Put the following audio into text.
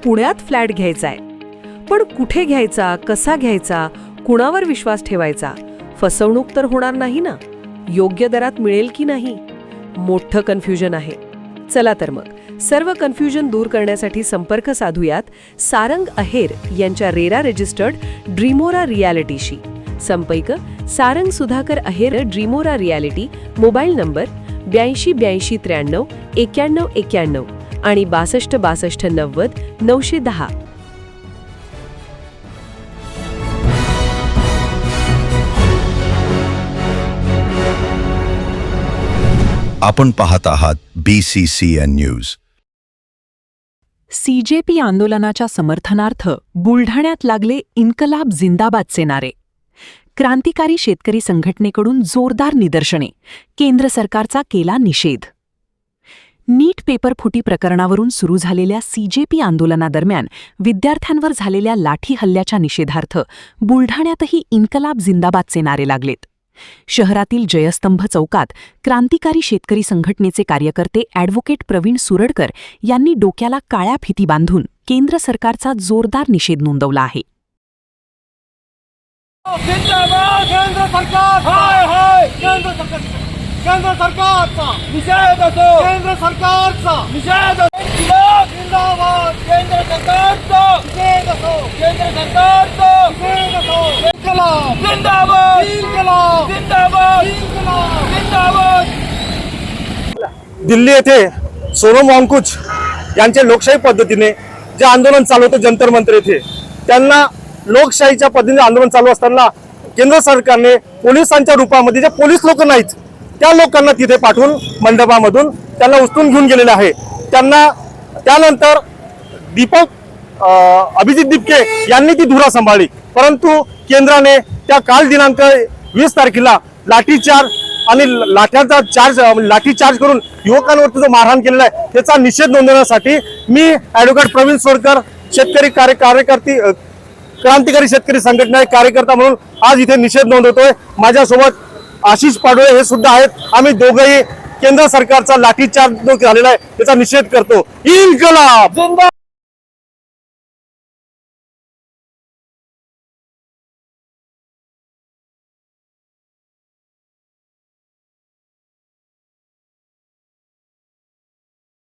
पुण्यात फ्लॅट घ्यायचा आहे. पण कुठे घ्यायचा, कसा घ्यायचा, कुणावर विश्वास ठेवायचा? फसवणूक तर होणार नाही ना? योग्य दरात मिळेल की नाही? मोठं कन्फ्युजन आहे. चला तर मग सर्व कन्फ्युजन दूर करण्यासाठी संपर्क साधूयात सारंग अहेर यांच्या रेरा रजिस्टर्ड ड्रीमोरा रियालिटीशी. संपर्क सारंग सुधाकर अहेर, ड्रीमोरा रियालिटी. मोबाईल नंबर 82 83 93 91 91 आणि 62 62 90 910. आपण पाहत आहात BCCN न्यूज. CJP आंदोलनाच्या समर्थनार्थ बुलढाण्यात लागले इन्कलाब जिंदाबादचे नारे. क्रांतिकारी शेतकरी संघटनेकडून जोरदार निदर्शने. केंद्र सरकारचा केला निषेध. नीट पेपर फुटी प्रकरणावरून सुरू झालेल्या CJP आंदोलनादरम्यान विद्यार्थ्यांवर झालेल्या लाठी हल्ल्याच्या निषेधार्थ बुलढाण्यातही इन्कलाब जिंदाबादचे नारे लागलेत. शहरातील जयस्तंभ चौकात क्रांतिकारी शेतकरी संघटनेचे कार्यकर्ते ॲडव्होकेट प्रवीण सुरडकर यांनी डोक्याला काळ्या फिती बांधून केंद्र सरकारचा जोरदार निषेध नोंदवला आहे. जिंदाबाद केंद्र सरकार, हाय हाय केंद्र सरकारचा निषेध असो, केंद्र सरकारचा निषेध असो. जिंदाबाद केंद्र सरकारचा निषेध असो, केंद्र सरकारचा निषेध असो. इन्कलाब जिंदाबाद, इन्कलाब जिंदाबाद, इन्कलाब जिंदाबाद. दिल्ली येथे सोनम वांगचुक यांचे लोकशाही पद्धतीने जे आंदोलन चालू होतं जंतर मंतर येथे, त्यांना लोकशाहीच्या पद्धतीने आंदोलन चालू असताना केंद्र सरकारने पोलिसांच्या रूपामध्ये जे पोलीस लोक नाहीत त्या लोकांना तिथे पाठवून मंडपामधून त्यांना उचलून घेऊन गेलेले आहे. त्यांना त्यानंतर अभिजित दिपके यांनी ती धुरा सांभाळली, परंतु केंद्राने त्या काल दिनांक 20 तारखेला लाठीचार्ज आणि लाठीचार्ज करून युवकांवरती जो मारहाण केलेला आहे त्याचा निषेध नोंदवण्यासाठी मी ॲडव्होकेट प्रवीण सुरडकर, शेतकरी कार्यकर्ते, क्रांतिकारी शेतकरी संघटना कार्यकर्ता म्हणून आज इथे निषेध नोंदवतोय. माझ्यासोबत आशिष पाडोळे हे सुद्धा आहेत. आम्ही दोघंही केंद्र सरकारचा लाठीचार्ज जो झालेला आहे त्याचा निषेध करतो. इन्कलाब जिंदाबाद.